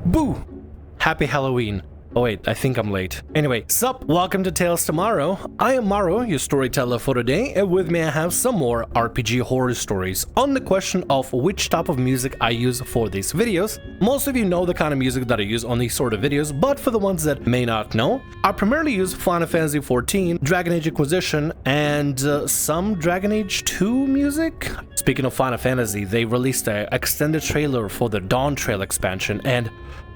Boo! Happy Halloween. Oh wait, I think I'm late. Anyway, sup, welcome to Tales Tomorrow. I am Morrow, your storyteller for today, and with me I have some more RPG horror stories. On the question of which type of music I use for these videos, most of you know the kind of music that I use on these sort of videos, but for the ones that may not know, I primarily use Final Fantasy XIV, Dragon Age Inquisition, and some Dragon Age 2 music. Speaking of Final Fantasy, they released an extended trailer for the Dawn Trail expansion, and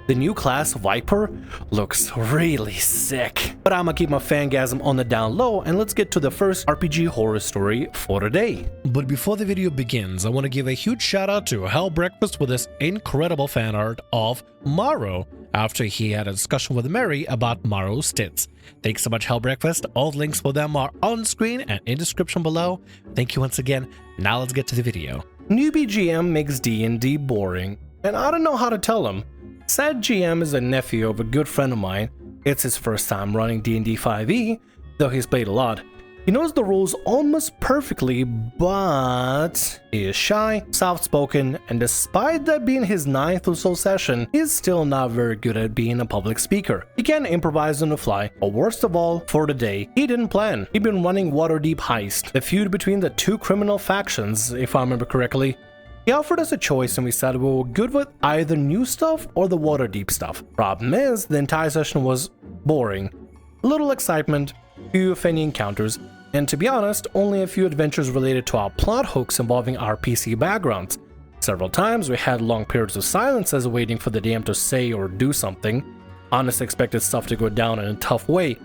the new class, Viper, looks really sick. But I'ma keep my fangasm on the down low, and let's get to the first RPG horror story for today. But before the video begins, I want to give a huge shout out to Hell Breakfast with this incredible fan art of Morrow after he had a discussion with Mary about Morrow's tits. Thanks so much, Hell Breakfast. All the links for them are on screen and in description below. Thank you once again. Now let's get to the video. Newbie GM makes D&D boring, and I don't know how to tell him. Said GM is a nephew of a good friend of mine. It's his first time running D&D 5e, though he's played a lot. He knows the rules almost perfectly, but he is shy, soft-spoken, and despite that being his 9th or so session, he's still not very good at being a public speaker. He can improvise on the fly, but worst of all, for the day, he didn't plan. He'd been running Waterdeep Heist, the feud between the two criminal factions, if I remember correctly. He offered us a choice and we said we were good with either new stuff or the Waterdeep stuff. Problem is, the entire session was boring. Little excitement, few if any encounters, and to be honest, only a few adventures related to our plot hooks involving our PC backgrounds. Several times we had long periods of silence as waiting for the DM to say or do something. Honestly expected stuff to go down in a tough way,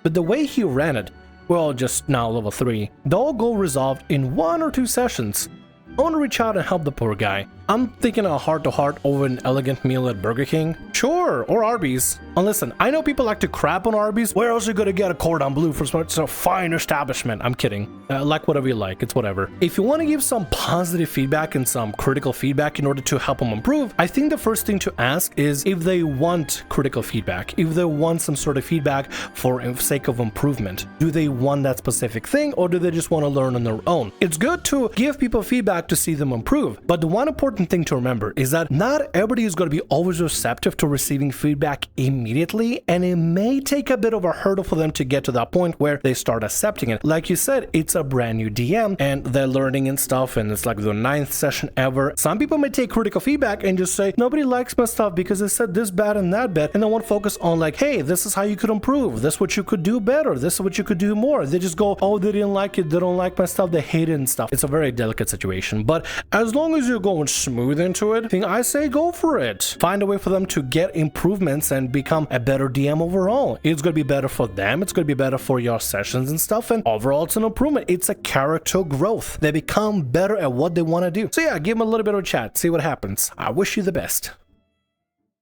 but the way he ran it, we're all just now level 3, the whole goal resolved in 1 or 2 sessions. I want to reach out and help the poor guy. I'm thinking a heart-to-heart over an elegant meal at Burger King. Sure, or Arby's. And listen, I know people like to crap on Arby's. Where else are you gonna get a cordon bleu for such a fine establishment? I'm kidding. Like whatever you like, it's whatever. If you want to give some positive feedback and some critical feedback in order to help them improve, I think the first thing to ask is if they want critical feedback, if they want some sort of feedback for the sake of improvement. Do they want that specific thing, or do they just want to learn on their own? It's good to give people feedback to see them improve, but the one important thing to remember is that not everybody is going to be always receptive to receiving feedback immediately, and it may take a bit of a hurdle for them to get to that point where they start accepting it. Like you said, it's a brand new DM and they're learning and stuff, and it's like their 9th session ever. Some people may take critical feedback and just say, nobody likes my stuff because they said this bad and that bad, and they won't focus on like, hey, this is how you could improve, this is what you could do better, this is what you could do more. They just go, oh, they didn't like it, they don't like my stuff, they hate it and stuff. It's a very delicate situation, but as long as you're going smooth into it, I say go for it. Find a way for them to get improvements and become a better DM overall. It's going to be better for them, it's going to be better for your sessions and stuff, and overall it's an improvement. It's a character growth. They become better at what they want to do. So yeah, give them a little bit of a chat, see what happens. I wish you the best.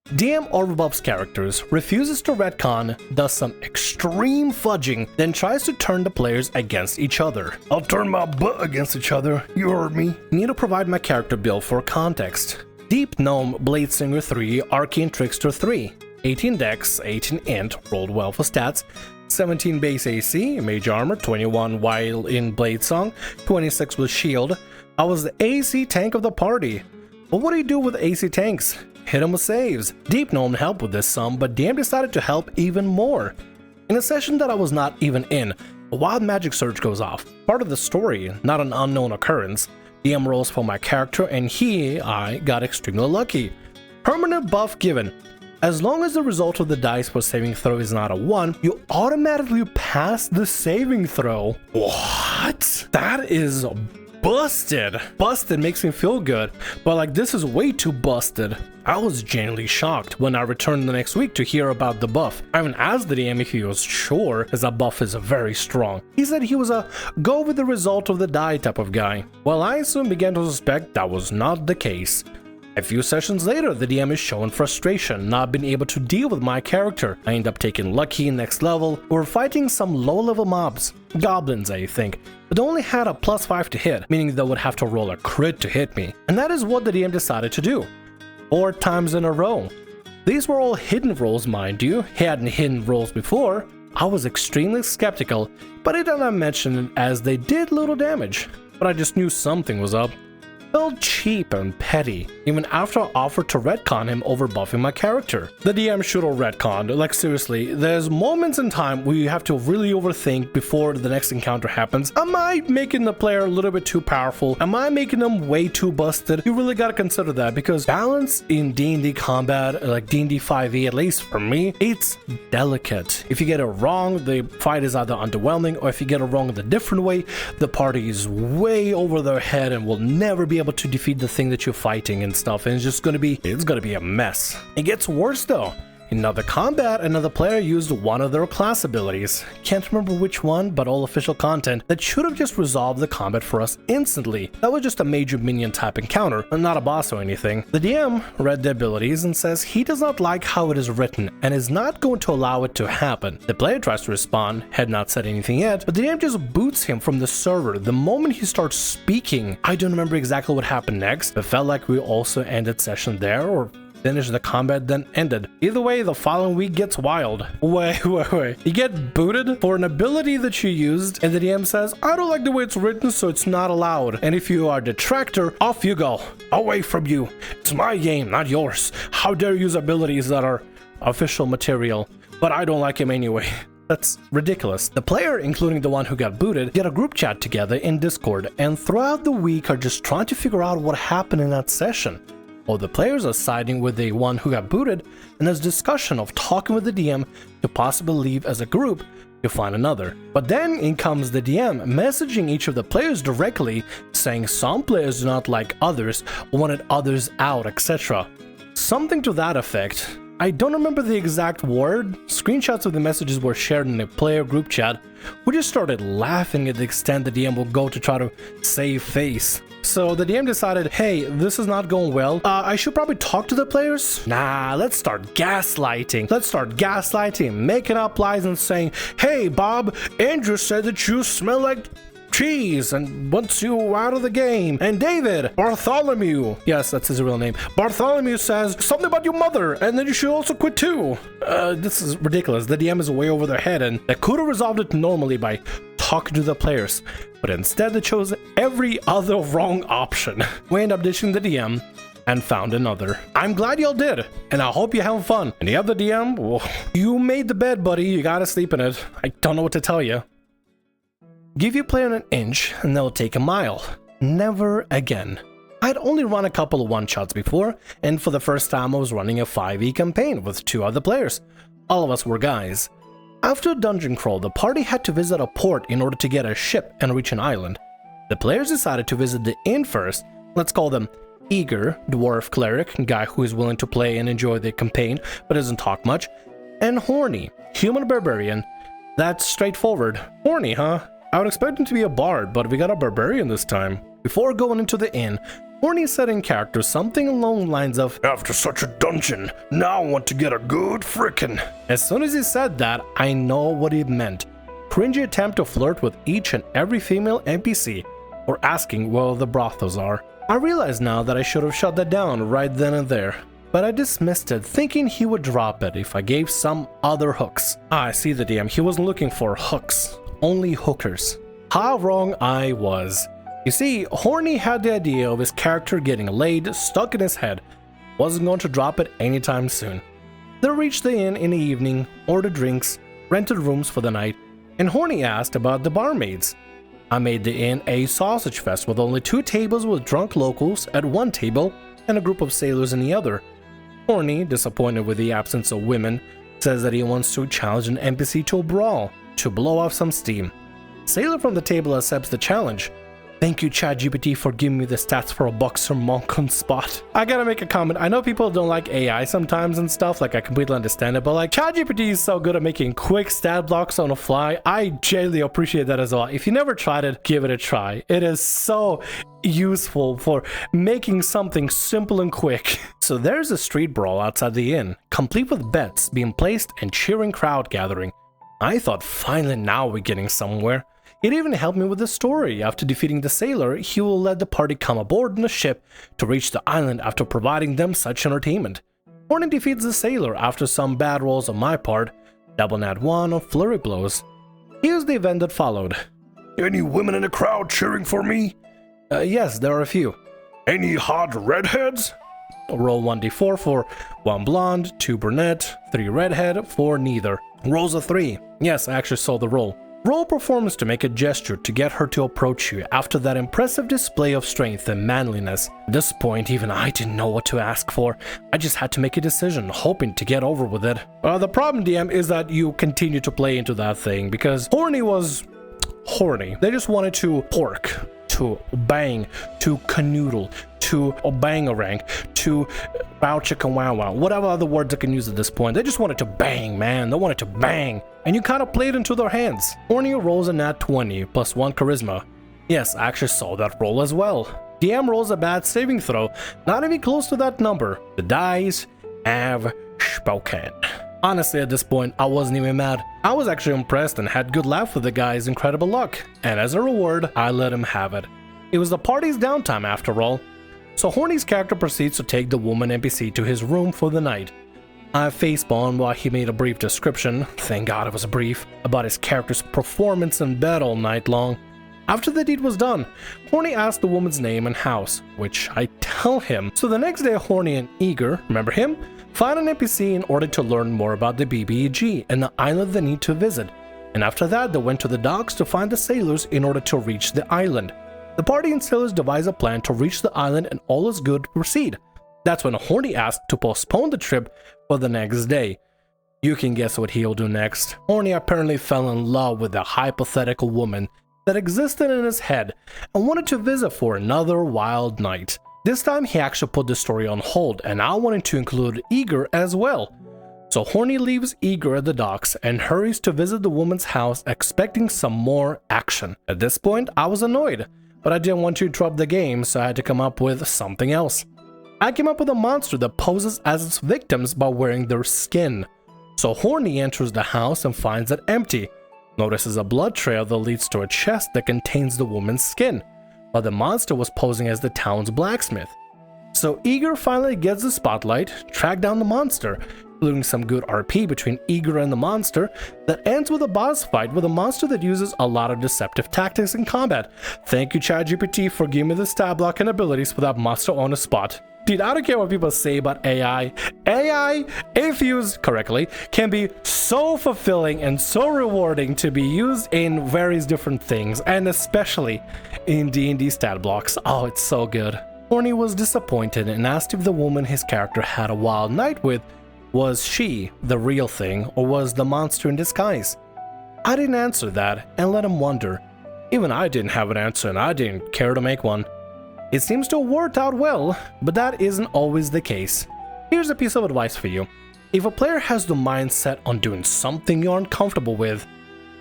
DM Orvabub's characters refuses to retcon, does some extreme fudging, then tries to turn the players against each other. I'll turn my butt against each other, you heard me. Need to provide my character build for context. Deep Gnome Bladesinger 3 Arcane Trickster 3, 18 Dex, 18 Int, rolled well for stats, 17 base AC, Mage Armor, 21 while in Blade Song, 26 with Shield. I was the AC tank of the party. But what do you do with AC tanks? Hit him with saves. Deep Gnome helped with this some, but DM decided to help even more. In a session that I was not even in, a wild magic surge goes off. Part of the story, not an unknown occurrence. DM rolls for my character and I got extremely lucky. Permanent buff given. As long as the result of the dice for saving throw is not a 1, you automatically pass the saving throw. What? That is busted. Busted makes me feel good, but like this is way too busted. I was genuinely shocked when I returned the next week to hear about the buff. I even asked the DM if he was sure, as that buff is very strong. He said he was a go with the result of the die type of guy. Well, I soon began to suspect that was not the case. A few sessions later, the DM is showing frustration, not being able to deal with my character. I end up taking lucky next level. We're fighting some low-level mobs, goblins I think, but they only had a +5 to hit, meaning they would have to roll a crit to hit me. And that is what the DM decided to do. 4 times in a row. These were all hidden rolls, mind you. He hadn't hidden rolls before. I was extremely skeptical, but I did not mention it as they did little damage. But I just knew something was up. felt cheap and petty, even after I offered to retcon him over buffing my character. The DM should have retconned. Like seriously, there's moments in time where you have to really overthink before the next encounter happens. Am I making the player a little bit too powerful? Am I making them way too busted? You really gotta consider that, because balance in D&D combat, like D&D 5e, at least for me, it's delicate. If you get it wrong, the fight is either underwhelming, or if you get it wrong in a different way, the party is way over their head and will never be able to defeat the thing that you're fighting and stuff, and it's gonna be a mess. It gets worse though. In another combat, another player used one of their class abilities. Can't remember which one, but all official content that should have just resolved the combat for us instantly. That was just a major minion type encounter, and not a boss or anything. The DM read the abilities and says he does not like how it is written and is not going to allow it to happen. The player tries to respond, had not said anything yet, but the DM just boots him from the server the moment he starts speaking. I don't remember exactly what happened next. It felt like we also ended session there, or finished the combat then ended. Either way, the following week gets wild. Wait. You get booted for an ability that you used, and the DM says, I don't like the way it's written, so it's not allowed. And if you are a detractor, off you go. Away from you. It's my game, not yours. How dare you use abilities that are official material? But I don't like him anyway. That's ridiculous. The player, including the one who got booted, get a group chat together in Discord, and throughout the week are just trying to figure out what happened in that session. All the players are siding with the one who got booted, and there's discussion of talking with the DM to possibly leave as a group to find another. But then in comes the DM messaging each of the players directly, saying some players do not like others, wanted others out, etc. Something to that effect. I don't remember the exact word. Screenshots of the messages were shared in a player group chat. We just started laughing at the extent the DM will go to try to save face. So the DM decided, hey, this is not going well. I should probably talk to the players? Nah, let's start gaslighting. Let's start gaslighting, making up lies and saying, hey, Bob, Andrew said that you smell like cheese and wants you out of the game. And David, Bartholomew, yes, that's his real name, Bartholomew says something about your mother, and then you should also quit too. This is ridiculous. The DM is way over their head, and they could have resolved it normally by talking to the players, but instead they chose every other wrong option. We end up ditching the DM and found another. I'm glad y'all did, and I hope you're having fun. And the other DM, well, you made the bed, buddy. You gotta sleep in it. I don't know what to tell you. Give your player an inch and they'll take a mile. Never again. I'd only run a couple of one-shots before, and for the first time I was running a 5e campaign with 2 other players. All of us were guys. After a dungeon crawl, the party had to visit a port in order to get a ship and reach an island. The players decided to visit the inn first. Let's call them Eager, dwarf cleric, guy who is willing to play and enjoy the campaign but doesn't talk much, and Horny, human barbarian. That's straightforward. Horny, huh? I would expect him to be a bard, but we got a barbarian this time. Before going into the inn, Horny said in character something along the lines of, after such a dungeon, now I want to get a good frickin'. As soon as he said that, I know what he meant. Cringy attempt to flirt with each and every female NPC, or asking where the brothels are. I realize now that I should have shut that down right then and there, but I dismissed it, thinking he would drop it if I gave some other hooks. I see the DM, he wasn't looking for hooks, only hookers. How wrong I was. You see, Horny had the idea of his character getting laid stuck in his head, wasn't going to drop it anytime soon. They reached the inn in the evening, ordered drinks, rented rooms for the night, and Horny asked about the barmaids. I made the inn a sausage fest with only 2 tables with drunk locals at one table and a group of sailors in the other. Horny, disappointed with the absence of women, says that he wants to challenge an NPC to a brawl, to blow off some steam. Sailor from the table accepts the challenge. Thank you, ChatGPT, for giving me the stats for a boxer monk on spot. I gotta make a comment. I know people don't like AI sometimes and stuff, like I completely understand it, but like ChatGPT is so good at making quick stat blocks on the fly. I genuinely appreciate that as well. If you never tried it, give it a try. It is so useful for making something simple and quick. So there's a street brawl outside the inn, complete with bets being placed and cheering crowd gathering. I thought finally now we're getting somewhere. It even helped me with the story. After defeating the sailor, he will let the party come aboard on a ship to reach the island after providing them such entertainment. Horny defeats the sailor after some bad rolls on my part, double nat 1 of flurry blows. Here's the event that followed. Any women in the crowd cheering for me? Yes, there are a few. Any hot redheads? Roll 1d4 for 1 blonde, 2 brunette, 3 redhead, 4 neither. Rolls a 3. Yes, I actually saw the roll. Roll performance to make a gesture to get her to approach you after that impressive display of strength and manliness. At this point, even I didn't know what to ask for. I just had to make a decision, hoping to get over with it. The problem, DM, is that you continue to play into that thing because Horny was horny. They just wanted to pork, to bang, to canoodle, to bangarang, to bow chicka wow wow, whatever other words I can use at this point. They just wanted to bang, man. They wanted to bang. And you kind of played into their hands. Horny rolls a nat 20 plus 1 charisma. Yes, I actually saw that roll as well. DM rolls a bad saving throw, not even close to that number. The dice have spoken. Honestly, at this point, I wasn't even mad. I was actually impressed and had good laugh with the guy's incredible luck. And as a reward, I let him have it. It was the party's downtime after all. So Horny's character proceeds to take the woman NPC to his room for the night. I facepalmed while he made a brief description, thank God it was brief, about his character's performance in bed all night long. After the deed was done, Horny asked the woman's name and house, which I tell him. So the next day, Horny and Eager, remember him, find an NPC in order to learn more about the BBEG and the island they need to visit. And after that, they went to the docks to find the sailors in order to reach the island. The party and sailors devise a plan to reach the island and all is good to proceed. That's when Horny asked to postpone the trip for the next day. You can guess what he'll do next. Horny apparently fell in love with the hypothetical woman that existed in his head and wanted to visit for another wild night. This time he actually put the story on hold and I wanted to include Eager as well. So Horny leaves Eager at the docks and hurries to visit the woman's house expecting some more action. At this point I was annoyed, but I didn't want to interrupt the game, so I had to come up with something else. I came up with a monster that poses as its victims by wearing their skin. So Horny enters the house and finds it empty, notices a blood trail that leads to a chest that contains the woman's skin, while the monster was posing as the town's blacksmith. So Eager finally gets the spotlight, track down the monster, including some good RP between Eager and the monster that ends with a boss fight with a monster that uses a lot of deceptive tactics in combat. Thank you ChatGPT for giving me the stab block and abilities for that monster on the spot. Dude, I don't care what people say about AI. AI, if used correctly, can be so fulfilling and so rewarding to be used in various different things, and especially in D&D stat blocks. Oh, it's so good. Horny was disappointed and asked if the woman his character had a wild night with was she the real thing or was the monster in disguise. I didn't answer that and let him wonder. Even I didn't have an answer and I didn't care to make one. It seems to have worked out well, but that isn't always the case. Here's a piece of advice for you. If a player has the mindset on doing something you aren't comfortable with,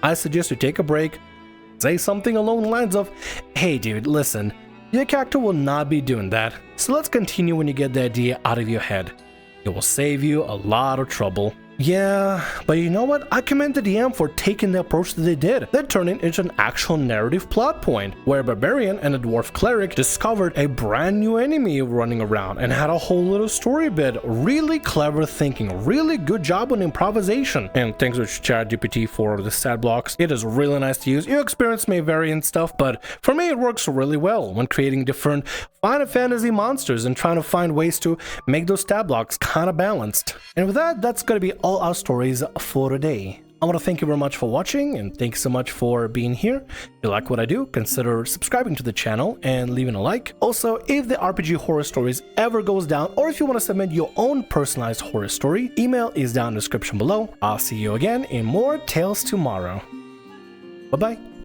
I suggest you take a break, say something along the lines of, hey dude, listen, your character will not be doing that, so let's continue when you get the idea out of your head. It will save you a lot of trouble. Yeah, but you know what? I commend the DM for taking the approach that they did. They turned it into an actual narrative plot point, where a barbarian and a dwarf cleric discovered a brand new enemy running around and had a whole little story bit. Really clever thinking, really good job on improvisation. And thanks to ChatGPT for the stat blocks. It is really nice to use. Your experience may vary and stuff, but for me it works really well when creating different Final Fantasy monsters and trying to find ways to make those stat blocks kind of balanced. And with that, that's going to be all our stories for today. I want to thank you very much for watching and thanks so much for being here. If you like what I do, consider subscribing to the channel and leaving a like. Also, if the RPG Horror Stories ever goes down or if you want to submit your own personalized horror story, email is down in the description below. I'll see you again in more Tales tomorrow. Bye-bye.